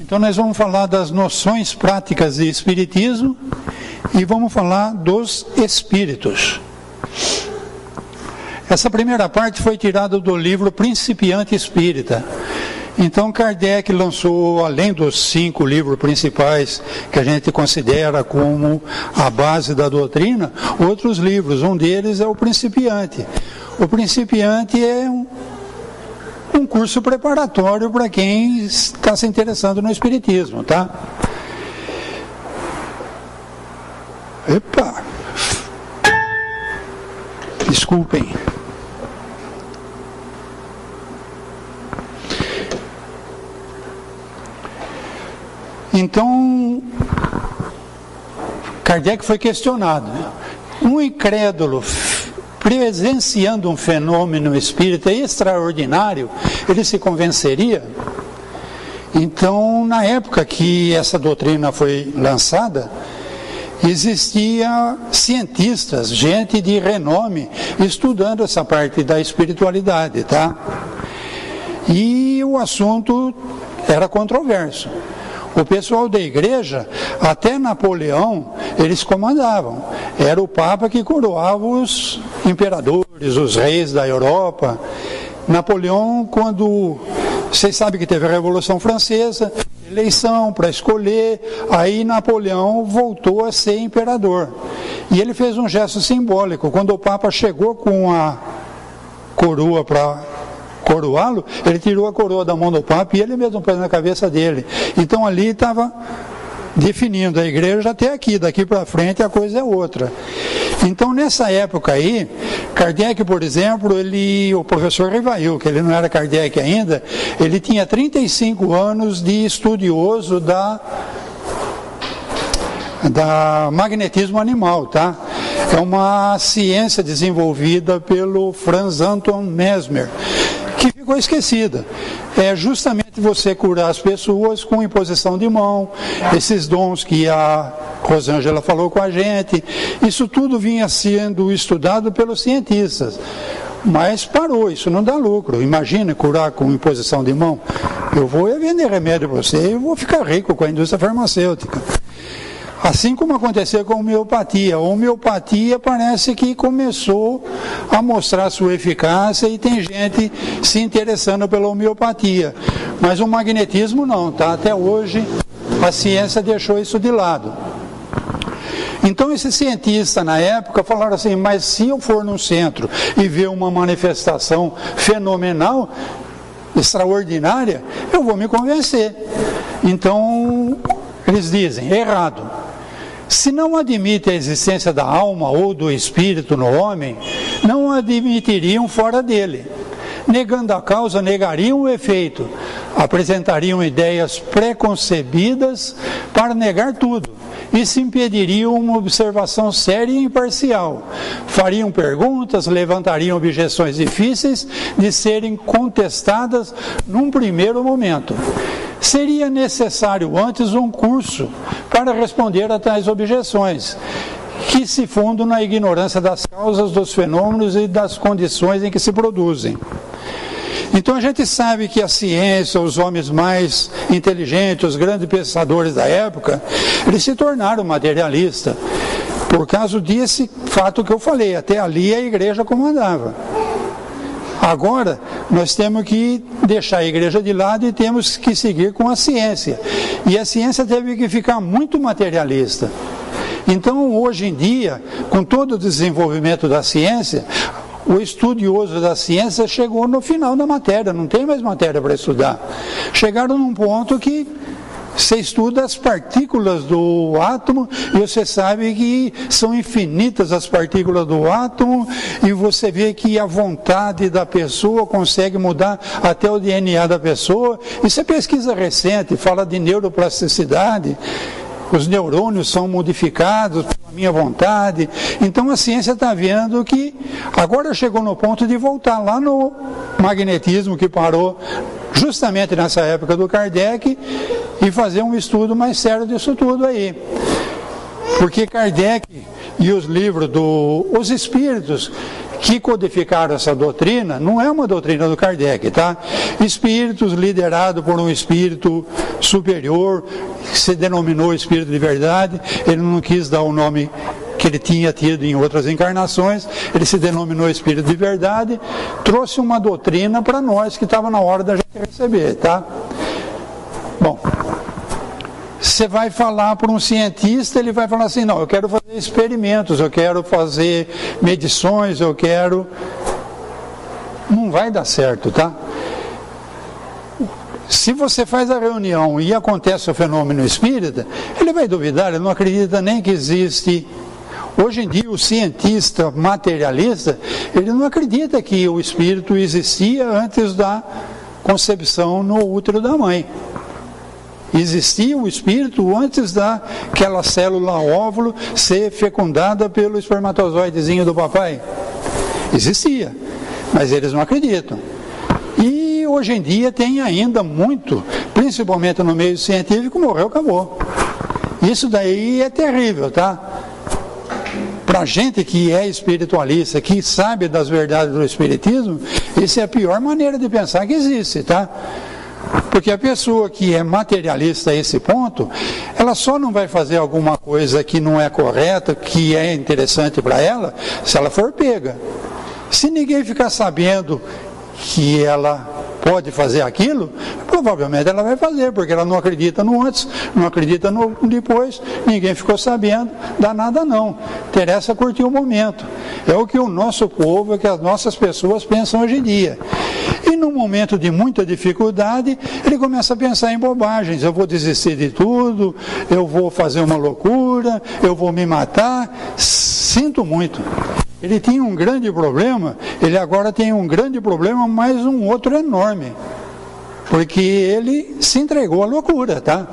Então nós vamos falar das noções práticas de espiritismo e vamos falar dos espíritos. Essa primeira parte foi tirada do livro Principiante Espírita. Então Kardec lançou, além dos 5 livros principais que a gente considera como a base da doutrina, outros livros. Um deles é o Principiante. O Principiante é um curso preparatório para quem está se interessando no Espiritismo, tá? Epa! Desculpem. Então, Kardec foi questionado. Um incrédulo presenciando um fenômeno espírita extraordinário, ele se convenceria? Então, na época que essa doutrina foi lançada, existia cientistas, gente de renome, estudando essa parte da espiritualidade, tá? E o assunto era controverso. O pessoal da igreja, até Napoleão, eles comandavam. Era o Papa que coroava os imperadores, os reis da Europa. Napoleão, quando... Vocês sabem que teve a Revolução Francesa, eleição para escolher, aí Napoleão voltou a ser imperador. E ele fez um gesto simbólico. Quando o Papa chegou com a coroa para coroá-lo, ele tirou a coroa da mão do Papa e ele mesmo pôs na cabeça dele. Então ali estava definindo a igreja até aqui, daqui para frente a coisa é outra. Então nessa época aí, Kardec, por exemplo, o professor Rivail, que ele não era Kardec ainda, ele tinha 35 anos de estudioso da magnetismo animal, tá? É uma ciência desenvolvida pelo Franz Anton Mesmer, que ficou esquecida. É justamente você curar as pessoas com imposição de mão, esses dons que a Rosângela falou com a gente, isso tudo vinha sendo estudado pelos cientistas, mas parou, isso não dá lucro. Imagina curar com imposição de mão. Eu vou vender remédio para você e vou ficar rico com a indústria farmacêutica. Assim como aconteceu com a homeopatia. A homeopatia parece que começou a mostrar sua eficácia e tem gente se interessando pela homeopatia. Mas o magnetismo não, tá? Até hoje a ciência deixou isso de lado. Então esses cientistas na época falaram assim, mas se eu for num centro e ver uma manifestação fenomenal, extraordinária, eu vou me convencer. Então eles dizem, errado. Se não admite a existência da alma ou do espírito no homem, não admitiriam fora dele. Negando a causa, negariam o efeito. Apresentariam ideias preconcebidas para negar tudo. E se impediriam uma observação séria e imparcial. Fariam perguntas, levantariam objeções difíceis de serem contestadas num primeiro momento. Seria necessário antes um curso para responder a tais objeções, que se fundam na ignorância das causas dos fenômenos e das condições em que se produzem. Então a gente sabe que a ciência, os homens mais inteligentes, os grandes pensadores da época, eles se tornaram materialistas, por causa desse fato que eu falei, até ali a igreja comandava. Agora, nós temos que deixar a igreja de lado e temos que seguir com a ciência. E a ciência teve que ficar muito materialista. Então, hoje em dia, com todo o desenvolvimento da ciência, o estudioso da ciência chegou no final da matéria, não tem mais matéria para estudar. Chegaram num ponto que você estuda as partículas do átomo e você sabe que são infinitas as partículas do átomo e você vê que a vontade da pessoa consegue mudar até o DNA da pessoa. Isso é pesquisa recente, fala de neuroplasticidade. Os neurônios são modificados pela minha vontade. Então a ciência está vendo que agora chegou no ponto de voltar lá no magnetismo que parou justamente nessa época do Kardec e fazer um estudo mais sério disso tudo aí. Porque Kardec e os livros os espíritos que codificaram essa doutrina, não é uma doutrina do Kardec, tá? Espíritos liderados por um espírito superior, que se denominou espírito de verdade, ele não quis dar o nome que ele tinha tido em outras encarnações, ele se denominou espírito de verdade, trouxe uma doutrina para nós que estava na hora da gente receber, tá? Bom, você vai falar para um cientista, ele vai falar assim, não, eu quero fazer experimentos, eu quero fazer medições, eu quero... Não vai dar certo, tá? Se você faz a reunião e acontece o fenômeno espírita, ele vai duvidar, ele não acredita nem que existe... Hoje em dia, o cientista materialista, ele não acredita que o espírito existia antes da concepção no útero da mãe. Existia o espírito antes daquela célula óvulo ser fecundada pelo espermatozoidezinho do papai. Existia, mas eles não acreditam. E hoje em dia tem ainda muito, principalmente no meio científico, morreu, acabou. Isso daí é terrível, tá? Para a gente que é espiritualista, que sabe das verdades do espiritismo, isso é a pior maneira de pensar que existe, tá? Porque a pessoa que é materialista a esse ponto, ela só não vai fazer alguma coisa que não é correta, que é interessante para ela, se ela for pega. Se ninguém ficar sabendo que ela pode fazer aquilo, provavelmente ela vai fazer, porque ela não acredita no antes, não acredita no depois, ninguém ficou sabendo, dá nada não. Interessa curtir o momento. É o que o nosso povo, é que as nossas pessoas pensam hoje em dia. E num momento de muita dificuldade, ele começa a pensar em bobagens. Eu vou desistir de tudo, eu vou fazer uma loucura, eu vou me matar. Sinto muito. Ele tinha um grande problema, ele agora tem um grande problema, mas um outro enorme. Porque ele se entregou à loucura, tá?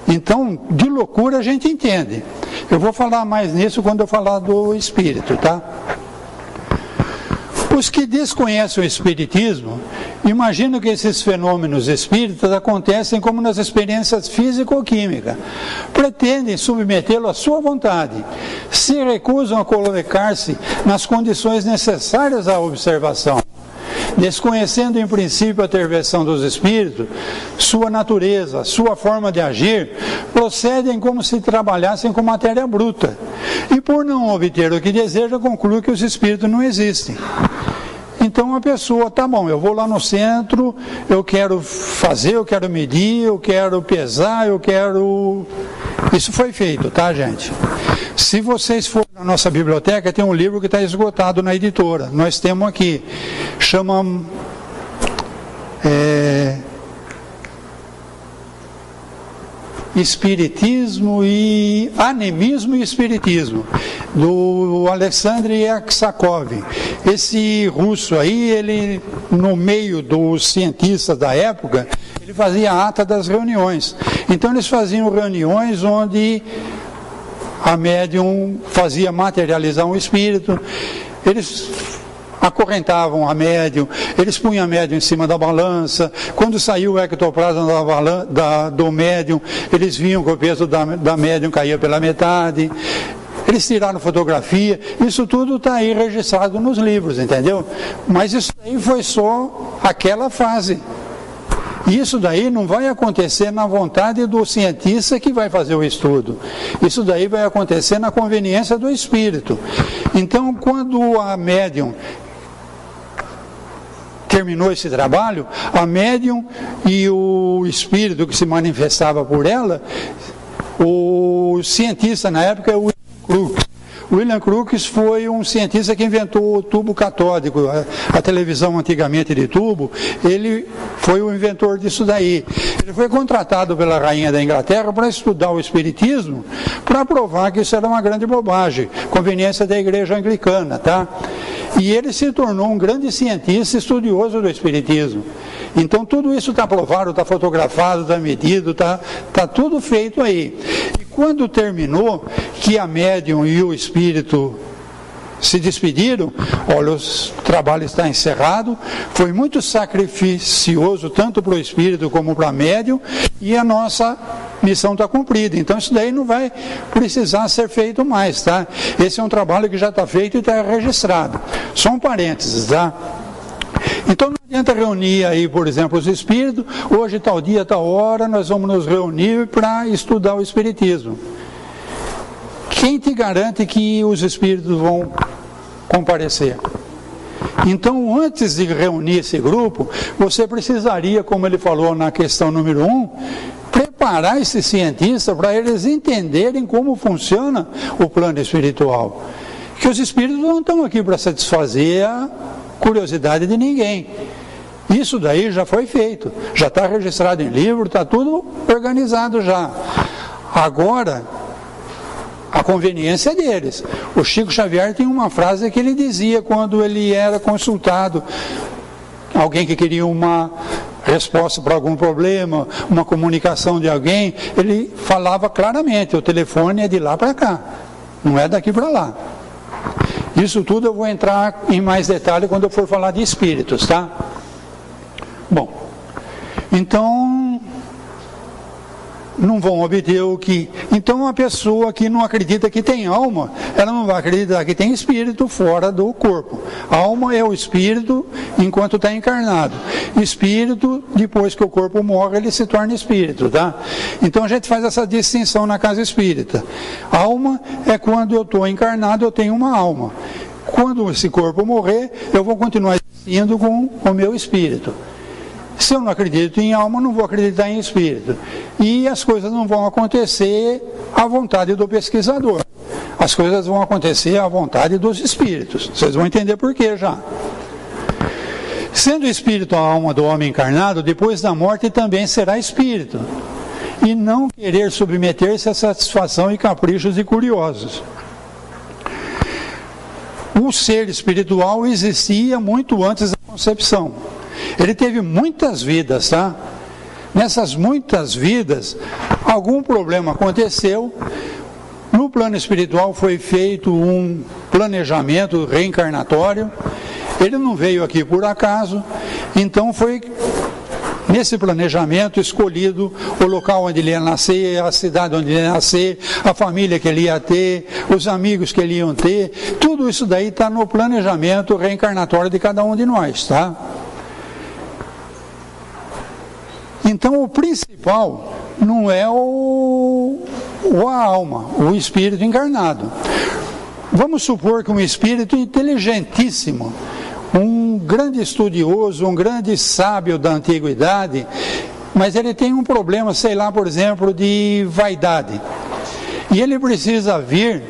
Então, de loucura a gente entende. Eu vou falar mais nisso quando eu falar do espírito, tá? Os que desconhecem o espiritismo, imaginam que esses fenômenos espíritas acontecem como nas experiências físico-químicas. Pretendem submetê-lo à sua vontade. Se recusam a colocar-se nas condições necessárias à observação. Desconhecendo em princípio a intervenção dos espíritos, sua natureza, sua forma de agir, procedem como se trabalhassem com matéria bruta. E por não obter o que deseja, conclui que os espíritos não existem. Então a pessoa, tá bom, eu vou lá no centro, eu quero fazer, eu quero medir, eu quero pesar, eu quero... Isso foi feito, tá, gente? Se vocês forem na nossa biblioteca, tem um livro que está esgotado na editora. Nós temos aqui, chama... Espiritismo e Animismo e Espiritismo, do Alexandre Aksakov. Esse russo aí, ele, no meio dos cientistas da época, ele fazia a ata das reuniões. Então eles faziam reuniões onde a médium fazia materializar um espírito, eles acorrentavam a médium, eles punham a médium em cima da balança, quando saiu o ectoplasma do médium, eles viam que o peso da médium caía pela metade, eles tiraram fotografia, isso tudo está aí registrado nos livros, entendeu? Mas isso aí foi só aquela fase. Isso daí não vai acontecer na vontade do cientista que vai fazer o estudo. Isso daí vai acontecer na conveniência do espírito. Então, quando a médium terminou esse trabalho, a médium e o espírito que se manifestava por ela, o cientista na época é o William Crookes. William Crookes foi um cientista que inventou o tubo catódico, a televisão antigamente de tubo, ele foi o inventor disso daí. Ele foi contratado pela rainha da Inglaterra para estudar o espiritismo, para provar que isso era uma grande bobagem, conveniência da igreja anglicana, tá? E ele se tornou um grande cientista estudioso do espiritismo. Então tudo isso está provado, está fotografado, está medido, está tudo feito aí. E quando terminou, que a médium e o espírito se despediram, olha, o trabalho está encerrado, foi muito sacrificioso tanto para o espírito como para a médium, e a nossa missão está cumprida. Então isso daí não vai precisar ser feito mais, tá? Esse é um trabalho que já está feito e está registrado. Só um parênteses, tá? Então não adianta reunir aí, por exemplo, os espíritos, hoje tal dia, tal hora, nós vamos nos reunir para estudar o espiritismo. Quem te garante que os espíritos vão comparecer? Então, antes de reunir esse grupo, você precisaria, como ele falou na questão número 1, preparar esses cientistas para eles entenderem como funciona o plano espiritual. Que os espíritos não estão aqui para satisfazer a curiosidade de ninguém. Isso daí já foi feito, já está registrado em livro, está tudo organizado já. Agora, a conveniência deles. O Chico Xavier tem uma frase que ele dizia quando ele era consultado, alguém que queria uma resposta para algum problema, uma comunicação de alguém, ele falava claramente, o telefone é de lá para cá, não é daqui para lá. Isso tudo eu vou entrar em mais detalhe quando eu for falar de espíritos, tá? Bom, então não vão obter o que... Então uma pessoa que não acredita que tem alma, ela não vai acreditar que tem espírito fora do corpo. A alma é o espírito enquanto está encarnado. Espírito, depois que o corpo morre, ele se torna espírito, tá? Então a gente faz essa distinção na casa espírita. Alma é quando eu estou encarnado, eu tenho uma alma. Quando esse corpo morrer, eu vou continuar existindo com o meu espírito. Se eu não acredito em alma, não vou acreditar em espírito. E as coisas não vão acontecer à vontade do pesquisador. As coisas vão acontecer à vontade dos espíritos. Vocês vão entender por quê já. Sendo espírito a alma do homem encarnado, depois da morte também será espírito. E não querer submeter-se à satisfação e caprichos de curiosos. O ser espiritual existia muito antes da concepção. Ele teve muitas vidas, tá? Nessas muitas vidas, algum problema aconteceu. No plano espiritual foi feito um planejamento reencarnatório. Ele não veio aqui por acaso. Então foi nesse planejamento escolhido o local onde ele ia nascer, a cidade onde ele ia nascer, a família que ele ia ter, os amigos que ele ia ter. Tudo isso daí está no planejamento reencarnatório de cada um de nós, tá? Então o principal não é a alma, o espírito encarnado. Vamos supor que um espírito inteligentíssimo, um grande estudioso, um grande sábio da antiguidade, mas ele tem um problema, sei lá, por exemplo, de vaidade. E ele precisa vir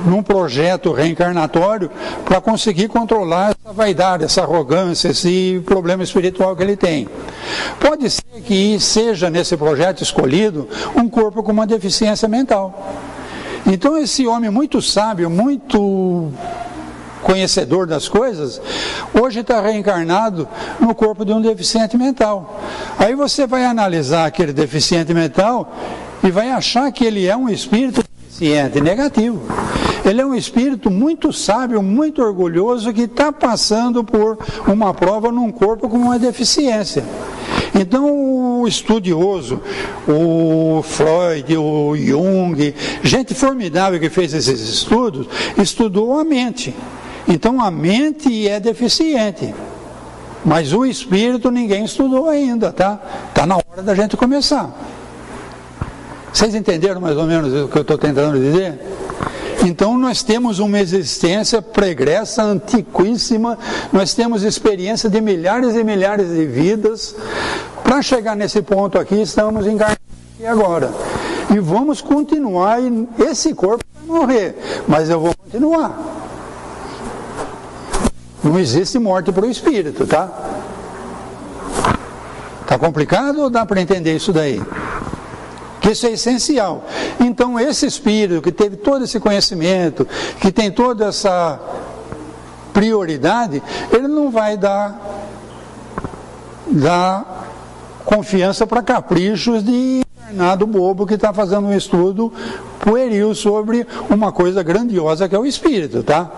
num projeto reencarnatório para conseguir controlar essa vaidade, essa arrogância, esse problema espiritual que ele tem. Pode ser que seja nesse projeto escolhido um corpo com uma deficiência mental. Então esse homem muito sábio, muito conhecedor das coisas, hoje está reencarnado no corpo de um deficiente mental. Aí você vai analisar aquele deficiente mental e vai achar que ele é um espírito deficiente, negativo. Ele é um espírito muito sábio, muito orgulhoso, que está passando por uma prova num corpo com uma deficiência. Então o estudioso, o Freud, o Jung, gente formidável que fez esses estudos, estudou a mente. Então a mente é deficiente, mas o espírito ninguém estudou ainda, tá? Está na hora da gente começar. Vocês entenderam mais ou menos o que eu estou tentando dizer? Então nós temos uma existência pregressa, antiquíssima, nós temos experiência de milhares e milhares de vidas. Para chegar nesse ponto aqui, estamos encarnados aqui agora. E vamos continuar, e esse corpo vai morrer, mas eu vou continuar. Não existe morte para o espírito, tá? Tá complicado ou dá para entender isso daí? Que isso é essencial. Então esse espírito que teve todo esse conhecimento, que tem toda essa prioridade, ele não vai dar confiança para caprichos de encarnado bobo que está fazendo um estudo pueril sobre uma coisa grandiosa que é o espírito, tá?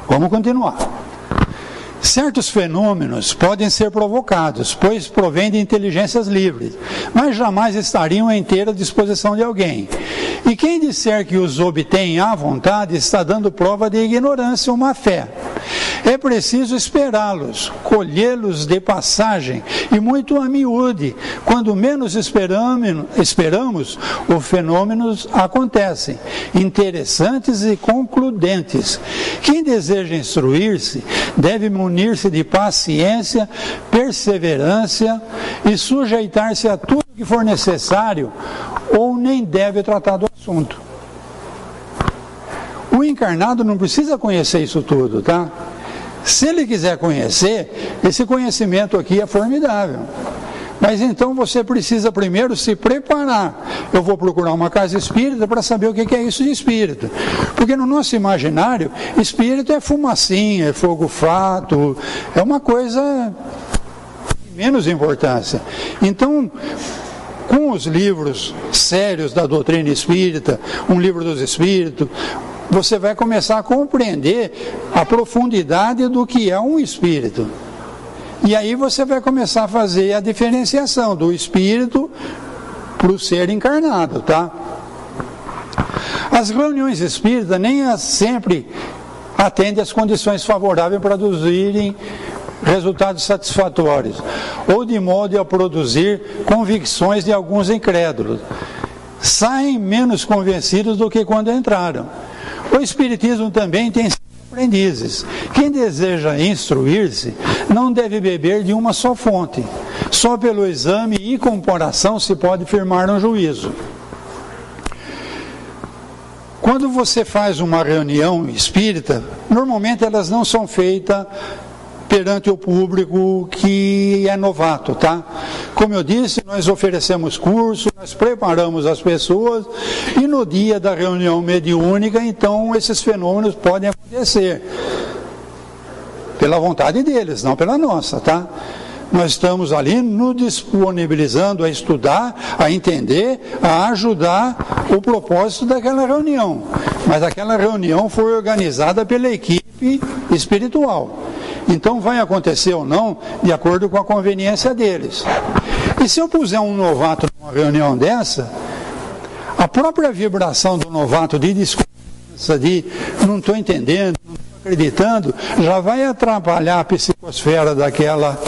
Vamos continuar. Certos fenômenos podem ser provocados, pois provêm de inteligências livres, mas jamais estariam à inteira disposição de alguém. E quem disser que os obtém à vontade está dando prova de ignorância ou má fé. É preciso esperá-los, colhê-los de passagem e muito a miúde. Quando menos esperamos, os fenômenos acontecem, interessantes e concludentes. Quem deseja instruir-se deve munir-se de paciência, perseverança e sujeitar-se a tudo que for necessário, ou nem deve tratar do assunto. O encarnado não precisa conhecer isso tudo, tá? Se ele quiser conhecer, esse conhecimento aqui é formidável. Mas então você precisa primeiro se preparar. Eu vou procurar uma casa espírita para saber o que é isso de espírito. Porque no nosso imaginário, espírito é fumacinha, é fogo fato, é uma coisa de menos importância. Então, com os livros sérios da doutrina espírita, um livro dos espíritos, você vai começar a compreender a profundidade do que é um espírito. E aí você vai começar a fazer a diferenciação do espírito para o ser encarnado, tá? As reuniões espíritas nem sempre atendem às condições favoráveis para produzirem resultados satisfatórios, ou de modo a produzir convicções de alguns incrédulos. Saem menos convencidos do que quando entraram. O Espiritismo também tem aprendizes. Quem deseja instruir-se não deve beber de uma só fonte. Só pelo exame e comparação se pode firmar um juízo. Quando você faz uma reunião espírita, normalmente elas não são feitas perante o público que é novato, tá? Como eu disse, nós oferecemos curso, nós preparamos as pessoas e no dia da reunião mediúnica, então, esses fenômenos podem acontecer. Pela vontade deles, não pela nossa, tá? Nós estamos ali nos disponibilizando a estudar, a entender, a ajudar o propósito daquela reunião. Mas aquela reunião foi organizada pela equipe espiritual. Então vai acontecer ou não de acordo com a conveniência deles. E se eu puser um novato numa reunião dessa, a própria vibração do novato de desconfiança, de não estou entendendo, não estou acreditando, já vai atrapalhar a psicosfera daquela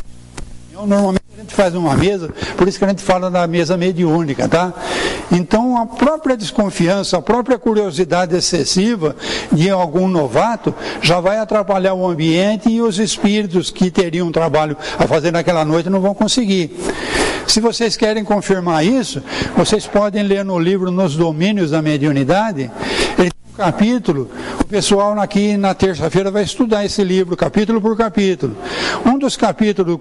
reunião. Normalmente a gente faz uma mesa, por isso que a gente fala da mesa mediúnica, tá? Então a própria desconfiança, a própria curiosidade excessiva de algum novato já vai atrapalhar o ambiente e os espíritos que teriam um trabalho a fazer naquela noite não vão conseguir. Se vocês querem confirmar isso, vocês podem ler no livro Nos Domínios da Mediunidade. Ele tem um capítulo, o pessoal aqui na terça-feira vai estudar esse livro, capítulo por capítulo. Um dos capítulos,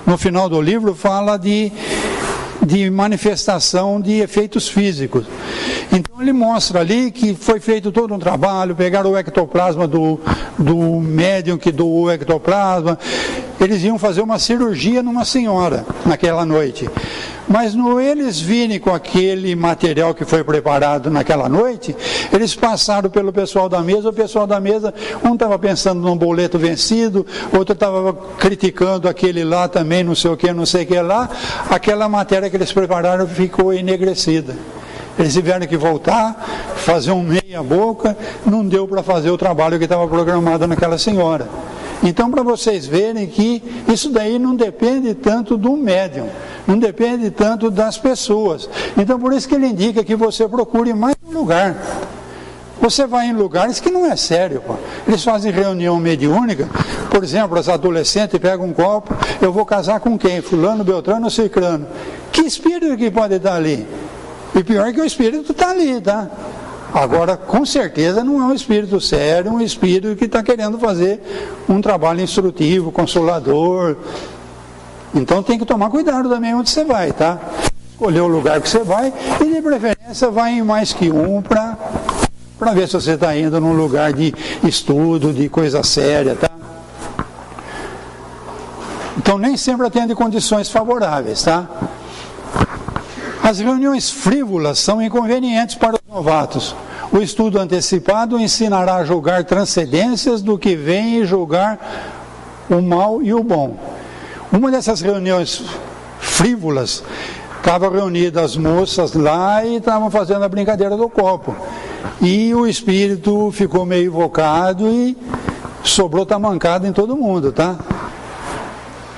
no final do livro, fala de manifestação de efeitos físicos. Então ele mostra ali que foi feito todo um trabalho, pegaram o ectoplasma do médium que doou o ectoplasma, eles iam fazer uma cirurgia numa senhora naquela noite. Mas no eles virem com aquele material que foi preparado naquela noite, eles passaram pelo pessoal da mesa, o pessoal da mesa, um estava pensando num boleto vencido, outro estava criticando aquele lá também, não sei o que lá, aquela matéria que eles prepararam ficou enegrecida. Eles tiveram que voltar, fazer um meia boca, não deu para fazer o trabalho que estava programado naquela senhora. Então, para vocês verem que isso daí não depende tanto do médium, não depende tanto das pessoas. Então, por isso que ele indica que você procure mais um lugar. Você vai em lugares que não é sério, pô. Eles fazem reunião mediúnica, por exemplo, as adolescentes pegam um copo, eu vou casar com quem? Fulano, Beltrano ou Cicrano? Que espírito que pode estar ali? E pior que o espírito está ali, tá? Agora, com certeza, não é um espírito sério, um espírito que está querendo fazer um trabalho instrutivo, consolador. Então tem que tomar cuidado também onde você vai, tá? Escolher o lugar que você vai e, de preferência, vai em mais que um para ver se você está indo num lugar de estudo, de coisa séria, tá? Então nem sempre atende condições favoráveis, tá? As reuniões frívolas são inconvenientes para os novatos. O estudo antecipado ensinará a julgar transcendências do que vem e julgar o mal e o bom. Uma dessas reuniões frívolas, estavam reunidas as moças lá e estavam fazendo a brincadeira do copo. E o espírito ficou meio invocado e sobrou tamancada em todo mundo, tá?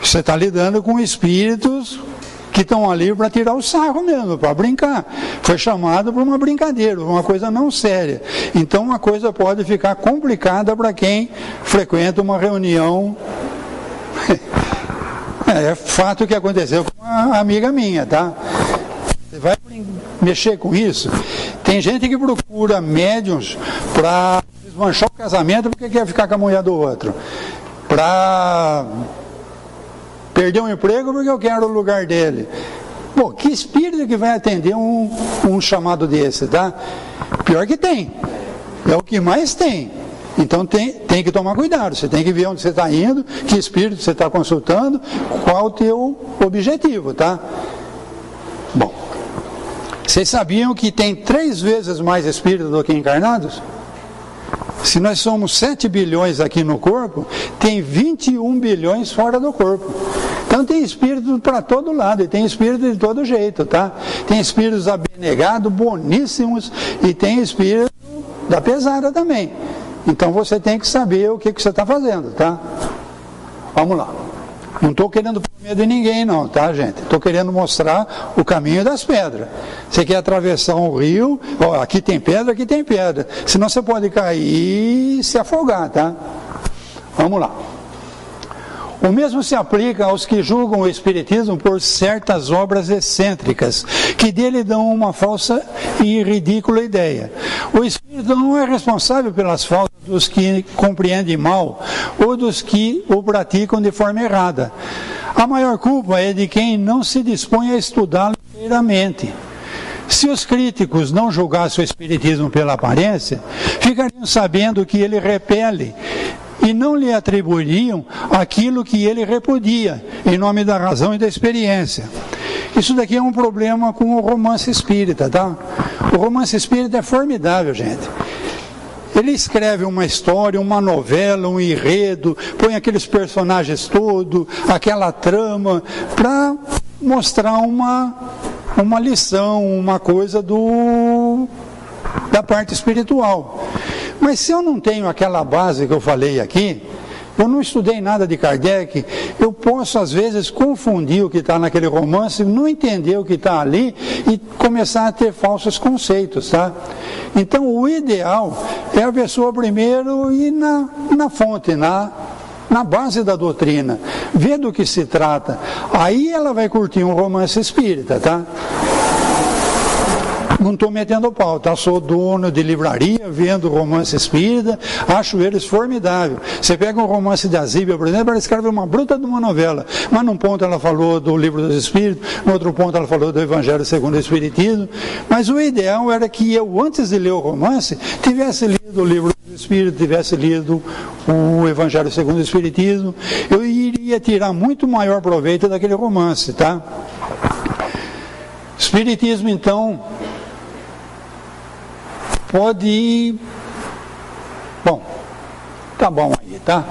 Você está lidando com espíritos que estão ali para tirar o sarro mesmo, para brincar. Foi chamado para uma brincadeira, uma coisa não séria. Então uma coisa pode ficar complicada para quem frequenta uma reunião. É fato que aconteceu com uma amiga minha, tá? Você vai mexer com isso? Tem gente que procura médiums para desmanchar o casamento porque quer ficar com a mulher do outro. Para perder um emprego porque eu quero o lugar dele. Pô, que espírito que vai atender um chamado desse, tá? Pior que tem. É o que mais tem. Então tem que tomar cuidado, você tem que ver onde você está indo, que espírito você está consultando, qual o teu objetivo, tá? Bom, vocês sabiam que tem 3 vezes mais espíritos do que encarnados? Se nós somos 7 bilhões aqui no corpo, tem 21 bilhões fora do corpo. Então tem espírito para todo lado, e tem espírito de todo jeito, tá? Tem espíritos abnegados, boníssimos, e tem espírito da pesada também. Então você tem que saber o que você está fazendo, tá? Vamos lá. Não estou querendo pôr medo em ninguém não, tá, gente? Estou querendo mostrar o caminho das pedras. Você quer atravessar um rio, ó, aqui tem pedra, senão você pode cair e se afogar, tá? Vamos lá. O mesmo se aplica aos que julgam o Espiritismo por certas obras excêntricas, que dele dão uma falsa e ridícula ideia. O Espírito não é responsável pelas faltas dos que compreendem mal ou dos que o praticam de forma errada. A maior culpa é de quem não se dispõe a estudá-lo inteiramente. Se os críticos não julgassem o Espiritismo pela aparência, ficariam sabendo que ele repele e não lhe atribuiriam aquilo que ele repudia, em nome da razão e da experiência. Isso daqui é um problema com o romance espírita, tá? O romance espírita é formidável, gente. Ele escreve uma história, uma novela, um enredo, põe aqueles personagens todos, aquela trama, para mostrar uma lição, uma coisa da parte espiritual. Mas se eu não tenho aquela base que eu falei aqui, eu não estudei nada de Kardec, eu posso às vezes confundir o que está naquele romance, não entender o que está ali e começar a ter falsos conceitos, tá? Então o ideal é a pessoa primeiro ir na fonte, na base da doutrina, ver do que se trata. Aí ela vai curtir um romance espírita, tá? Não estou metendo pau, tá? Sou dono de livraria, vendo romance espírita, acho eles formidáveis. Você pega um romance da Zíbia, por exemplo, ela escreve uma bruta de uma novela, mas num ponto ela falou do Livro dos Espíritos, no outro ponto ela falou do Evangelho segundo o Espiritismo, mas o ideal era que eu, antes de ler o romance, tivesse lido o Livro dos Espíritos, tivesse lido o Evangelho segundo o Espiritismo, eu iria tirar muito maior proveito daquele romance, tá? Espiritismo, então, pode ir. Bom, tá bom aí, tá?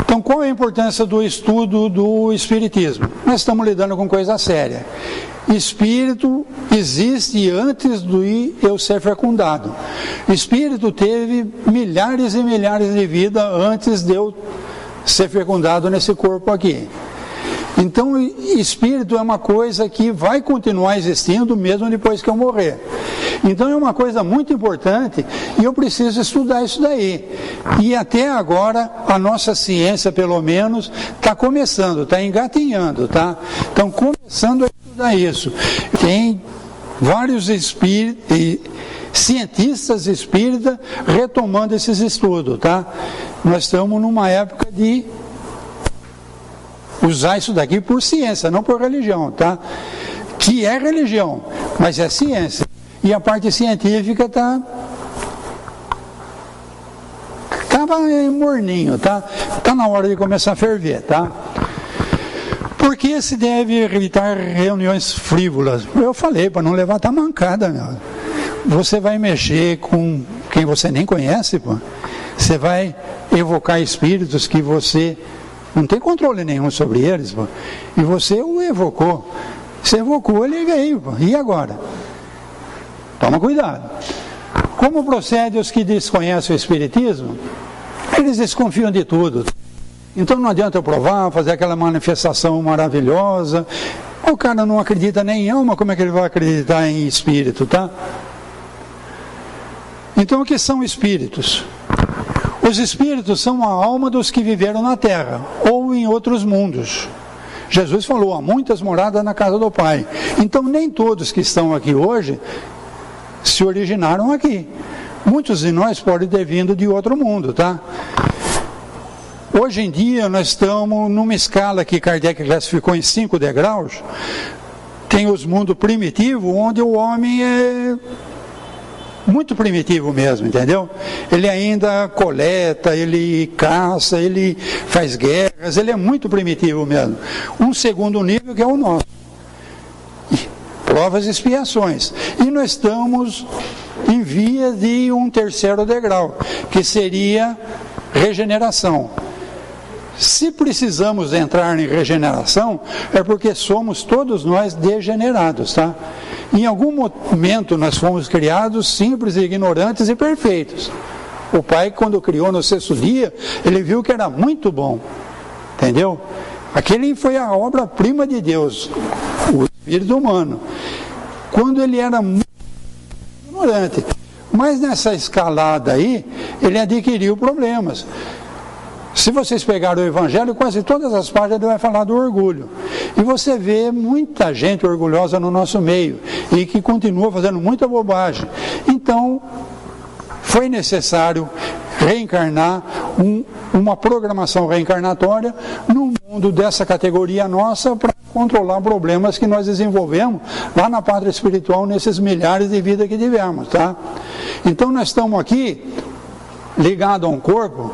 Então, qual é a importância do estudo do Espiritismo? Nós estamos lidando com coisa séria. Espírito existe antes do eu ser fecundado. Espírito teve milhares e milhares de vidas antes de eu ser fecundado nesse corpo aqui. Então, espírito é uma coisa que vai continuar existindo mesmo depois que eu morrer. Então, é uma coisa muito importante e eu preciso estudar isso daí. E até agora, a nossa ciência, pelo menos, está começando, está engatinhando, tá? Estão começando a estudar isso. Tem vários cientistas espíritas retomando esses estudos, tá? Nós estamos numa época de usar isso daqui por ciência, não por religião, tá? Que é religião, mas é ciência. E a parte científica estava morninho, tá? Está na hora de começar a ferver, tá? Por que se deve evitar reuniões frívolas? Eu falei, para não levar tamancada, meu. Você vai mexer com quem você nem conhece, pô. Você vai evocar espíritos que você não tem controle nenhum sobre eles, pô. E você o evocou. Você evocou, ele veio, pô. E agora? Toma cuidado. Como procede os que desconhecem o Espiritismo? Eles desconfiam de tudo. Então não adianta eu provar, fazer aquela manifestação maravilhosa. O cara não acredita nem em alma, como é que ele vai acreditar em espírito, tá? Então o que são espíritos? Os espíritos são a alma dos que viveram na terra ou em outros mundos. Jesus falou, há muitas moradas na casa do Pai. Então nem todos que estão aqui hoje se originaram aqui. Muitos de nós podem ter vindo de outro mundo, tá? Hoje em dia nós estamos numa escala que Kardec classificou em 5 degraus. Tem os mundos primitivos, onde o homem é muito primitivo mesmo, entendeu? Ele ainda coleta, ele caça, ele faz guerras, ele é muito primitivo mesmo. Um segundo nível que é o nosso. Provas e expiações. E nós estamos em via de um terceiro degrau, que seria regeneração. Se precisamos entrar em regeneração, é porque somos todos nós degenerados, tá? Em algum momento nós fomos criados simples, ignorantes e perfeitos. O Pai, quando criou no 6º dia, ele viu que era muito bom, entendeu? Aquele foi a obra-prima de Deus, o espírito humano. Quando ele era muito ignorante. Mas nessa escalada aí, ele adquiriu problemas. Se vocês pegarem o Evangelho, quase todas as páginas ele vai falar do orgulho. E você vê muita gente orgulhosa no nosso meio e que continua fazendo muita bobagem. Então, foi necessário reencarnar uma programação reencarnatória no mundo dessa categoria nossa para controlar problemas que nós desenvolvemos lá na pátria espiritual nesses milhares de vidas que tivemos, tá? Então, nós estamos aqui ligados a um corpo.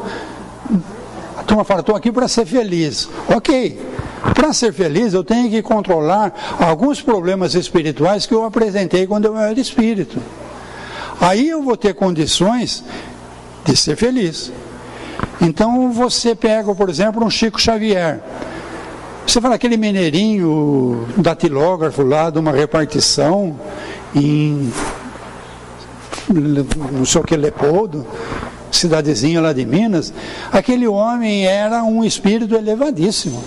A turma fala, estou aqui para ser feliz. Ok, para ser feliz eu tenho que controlar alguns problemas espirituais que eu apresentei quando eu era espírito. Aí eu vou ter condições de ser feliz. Então você pega, por exemplo, um Chico Xavier. Você fala aquele mineirinho datilógrafo lá de uma repartição em não sei o que, Leopoldo, cidadezinha lá de Minas, aquele homem era um espírito elevadíssimo.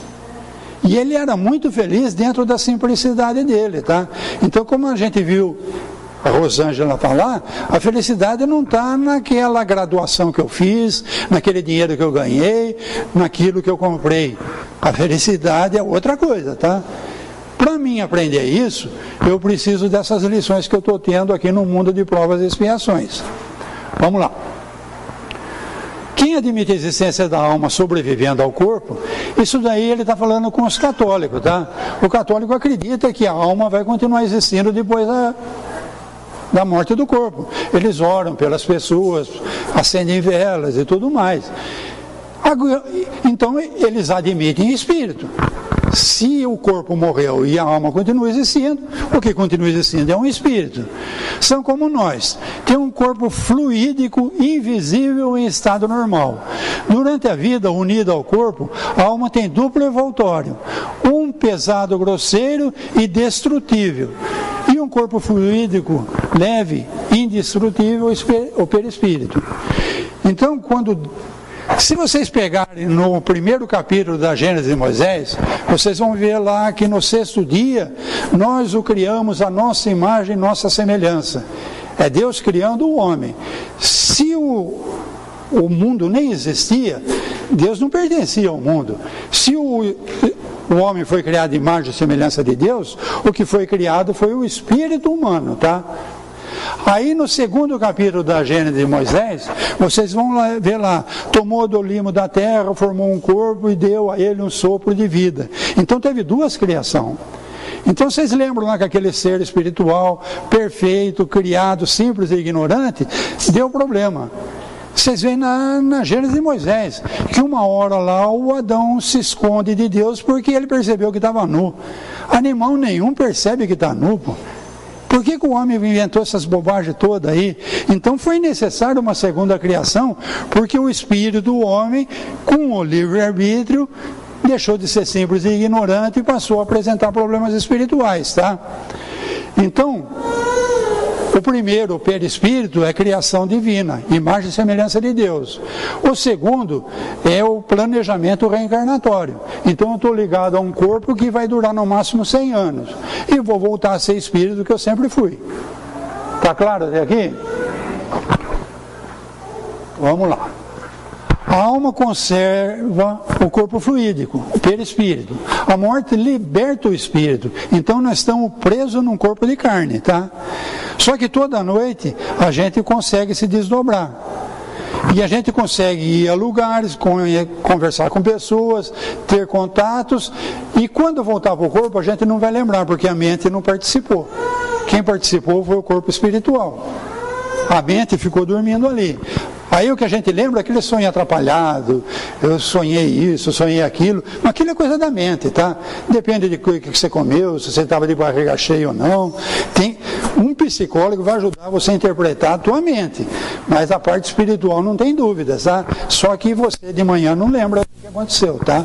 E ele era muito feliz dentro da simplicidade dele, tá? Então, como a gente viu a Rosângela falar, a felicidade não está naquela graduação que eu fiz, naquele dinheiro que eu ganhei, naquilo que eu comprei. A felicidade é outra coisa, tá? Para mim aprender isso, eu preciso dessas lições que eu estou tendo aqui no mundo de provas e expiações. Vamos lá. Quem admite a existência da alma sobrevivendo ao corpo, isso daí ele está falando com os católicos, tá? O católico acredita que a alma vai continuar existindo depois da morte do corpo. Eles oram pelas pessoas, acendem velas e tudo mais. Então eles admitem espírito. Se o corpo morreu e a alma continua existindo, o que continua existindo é um espírito. São como nós, tem um corpo fluídico, invisível em estado normal. Durante a vida, unida ao corpo, a alma tem duplo envoltório, um pesado, grosseiro e destrutível, e um corpo fluídico, leve, indestrutível, o perispírito. Então, se vocês pegarem no primeiro capítulo da Gênesis de Moisés, vocês vão ver lá que no 6º dia, nós o criamos à nossa imagem, nossa semelhança. É Deus criando o homem. Se o mundo nem existia, Deus não pertencia ao mundo. Se o homem foi criado à imagem e semelhança de Deus, o que foi criado foi o espírito humano, tá? Aí no 2º capítulo da Gênesis de Moisés, vocês vão ver lá, tomou do limo da terra, formou um corpo e deu a ele um sopro de vida. Então teve 2 criações. Então vocês lembram lá que aquele ser espiritual, perfeito, criado, simples e ignorante, deu problema. Vocês veem na Gênesis de Moisés, que uma hora lá o Adão se esconde de Deus porque ele percebeu que estava nu. Animal nenhum percebe que está nu, pô. Por que o homem inventou essas bobagens todas aí? Então foi necessário uma segunda criação, porque o espírito do homem, com o livre-arbítrio, deixou de ser simples e ignorante e passou a apresentar problemas espirituais, tá? Então, o primeiro, o perispírito, é criação divina, imagem e semelhança de Deus. O segundo é o planejamento reencarnatório. Então eu estou ligado a um corpo que vai durar no máximo 100 anos. E vou voltar a ser espírito que eu sempre fui. Está claro até aqui? Vamos lá. A alma conserva o corpo fluídico, o perispírito. A morte liberta o espírito. Então nós estamos presos num corpo de carne, tá? Só que toda noite a gente consegue se desdobrar. E a gente consegue ir a lugares, conversar com pessoas, ter contatos. E quando voltar para o corpo a gente não vai lembrar, porque a mente não participou. Quem participou foi o corpo espiritual. A mente ficou dormindo ali. Aí o que a gente lembra é aquele sonho atrapalhado, eu sonhei isso, sonhei aquilo, mas aquilo é coisa da mente, tá? Depende de o que você comeu, se você estava de barriga cheia ou não. Tem um psicólogo que vai ajudar você a interpretar a tua mente, mas a parte espiritual não tem dúvidas, tá? Só que você de manhã não lembra o que aconteceu, tá?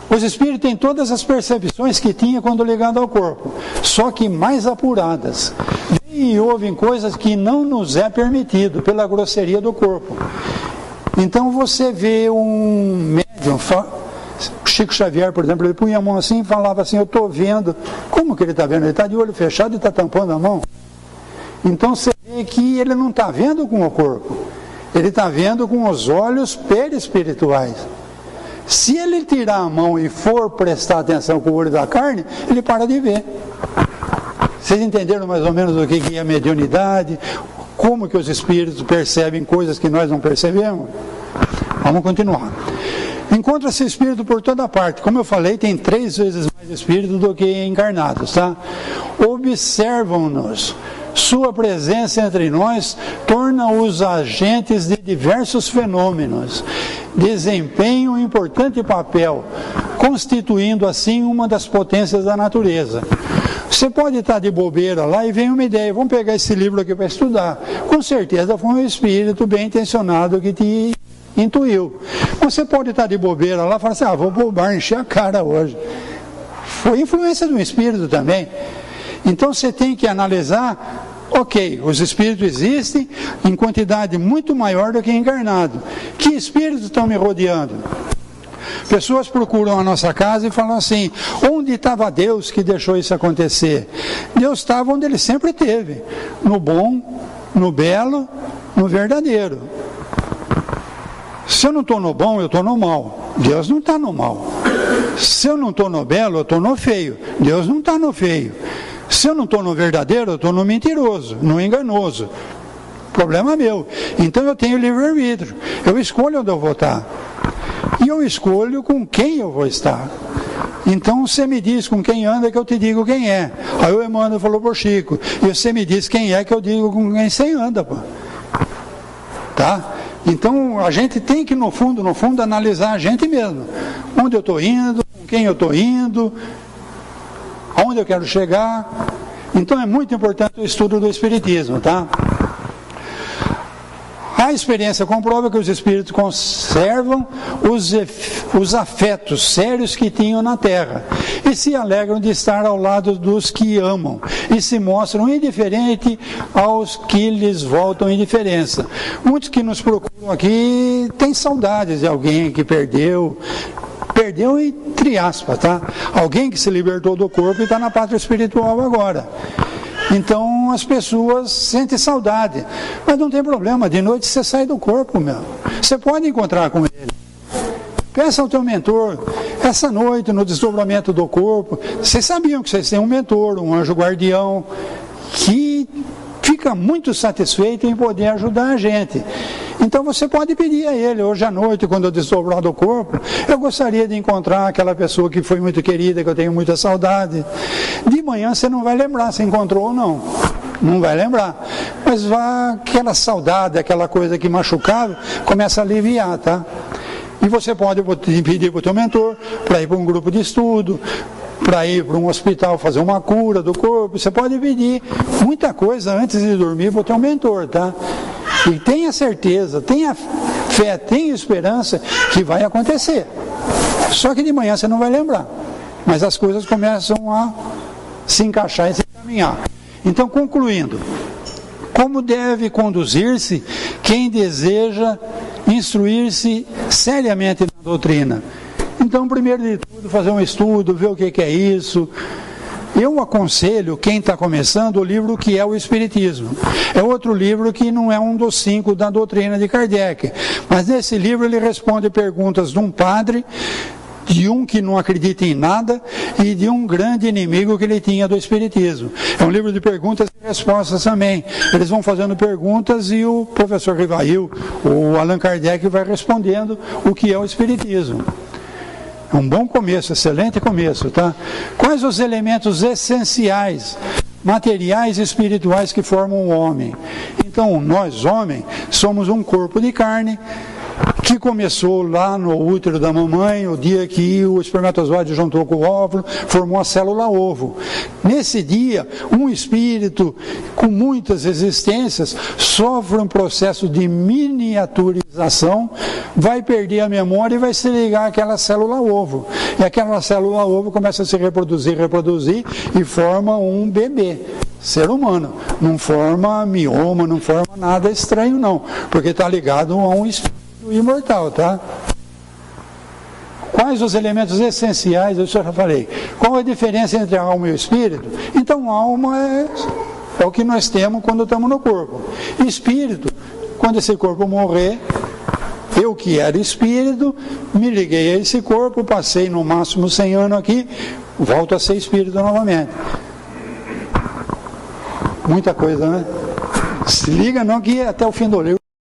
Os espíritos têm todas as percepções que tinha quando ligado ao corpo, só que mais apuradas. E ouvem coisas que não nos é permitido pela grosseria do corpo. Então você vê um médium, Chico Xavier, por exemplo, ele punha a mão assim e falava assim, eu estou vendo. Como que ele está vendo? Ele está de olho fechado e está tampando a mão. Então você vê que ele não está vendo com o corpo, ele está vendo com os olhos perispirituais. Se ele tirar a mão e for prestar atenção com o olho da carne, ele para de ver. Vocês entenderam mais ou menos o que é a mediunidade? Como que os espíritos percebem coisas que nós não percebemos? Vamos continuar. Encontra-se espírito por toda parte. Como eu falei, tem 3 vezes mais espíritos do que encarnados, tá? Observam-nos. Sua presença entre nós torna-os agentes de diversos fenômenos. Desempenham um importante papel, constituindo assim uma das potências da natureza. Você pode estar de bobeira lá e vem uma ideia, vamos pegar esse livro aqui para estudar. Com certeza foi um espírito bem intencionado que te intuiu. Você pode estar de bobeira lá e falar assim, vou bobar, encher a cara hoje. Foi influência de um espírito também. Então você tem que analisar, ok, os espíritos existem em quantidade muito maior do que encarnado. Que espíritos estão me rodeando? Pessoas procuram a nossa casa e falam assim, onde estava Deus que deixou isso acontecer? Deus estava onde Ele sempre esteve, no bom, no belo, no verdadeiro. Se eu não estou no bom, eu estou no mal. Deus não está no mal. Se eu não estou no belo, eu estou no feio. Deus não está no feio. Se eu não estou no verdadeiro, eu estou no mentiroso, no enganoso. Problema meu. Então eu tenho livre-arbítrio. Eu escolho onde eu vou estar. E eu escolho com quem eu vou estar. Então você me diz com quem anda que eu te digo quem é. Aí o Emmanuel falou por Chico. E você me diz quem é que eu digo com quem você anda, pô. Tá? Então a gente tem que no fundo, analisar a gente mesmo. Onde eu estou indo, com quem eu estou indo, aonde eu quero chegar. Então é muito importante o estudo do Espiritismo, tá? A experiência comprova que os espíritos conservam os afetos sérios que tinham na Terra e se alegram de estar ao lado dos que amam e se mostram indiferentes aos que lhes voltam indiferença. Muitos que nos procuram aqui têm saudades de alguém que perdeu entre aspas, tá? Alguém que se libertou do corpo e está na pátria espiritual agora. Então as pessoas sentem saudade, mas não tem problema, de noite você sai do corpo, meu. Você pode encontrar com ele. Peça ao teu mentor, essa noite no desdobramento do corpo, vocês sabiam que vocês têm um mentor, um anjo guardião, que fica muito satisfeito em poder ajudar a gente. Então você pode pedir a ele, hoje à noite, quando eu desdobrar do corpo, eu gostaria de encontrar aquela pessoa que foi muito querida, que eu tenho muita saudade. De manhã você não vai lembrar se encontrou ou não. Não vai lembrar. Mas aquela saudade, aquela coisa que machucava, começa a aliviar, tá? E você pode pedir para o teu mentor, para ir para um grupo de estudo, para ir para um hospital fazer uma cura do corpo, você pode pedir muita coisa antes de dormir para o teu mentor, tá? E tenha certeza, tenha fé, tenha esperança que vai acontecer. Só que de manhã você não vai lembrar, mas as coisas começam a se encaixar e se encaminhar. Então, concluindo, como deve conduzir-se quem deseja instruir-se seriamente na doutrina? Então, primeiro de tudo, fazer um estudo, ver o que é isso. Eu aconselho quem está começando o livro que é o Espiritismo. É outro livro que não é um dos 5 da doutrina de Kardec, mas nesse livro ele responde perguntas de um padre, de um que não acredita em nada e de um grande inimigo que ele tinha do Espiritismo. É um livro de perguntas e respostas também. Eles vão fazendo perguntas e o professor Rivail, o Allan Kardec, vai respondendo o que é o Espiritismo. É um bom começo, excelente começo, tá? Quais os elementos essenciais, materiais e espirituais que formam o homem? Então, nós, homens, somos um corpo de carne, que começou lá no útero da mamãe, o dia que o espermatozoide juntou com o óvulo, formou a célula ovo. Nesse dia, um espírito com muitas existências sofre um processo de miniaturização, vai perder a memória e vai se ligar àquela célula ovo. E aquela célula ovo começa a se reproduzir e forma um bebê. Ser humano. Não forma mioma, não forma nada estranho não, porque está ligado a um espírito imortal, tá? Quais os elementos essenciais? Eu já falei. Qual a diferença entre a alma e o espírito? Então, a alma é o que nós temos quando estamos no corpo. Espírito, quando esse corpo morrer, eu que era espírito, me liguei a esse corpo, passei no máximo 100 anos aqui, volto a ser espírito novamente. Muita coisa, né? Se liga não que até o fim do livro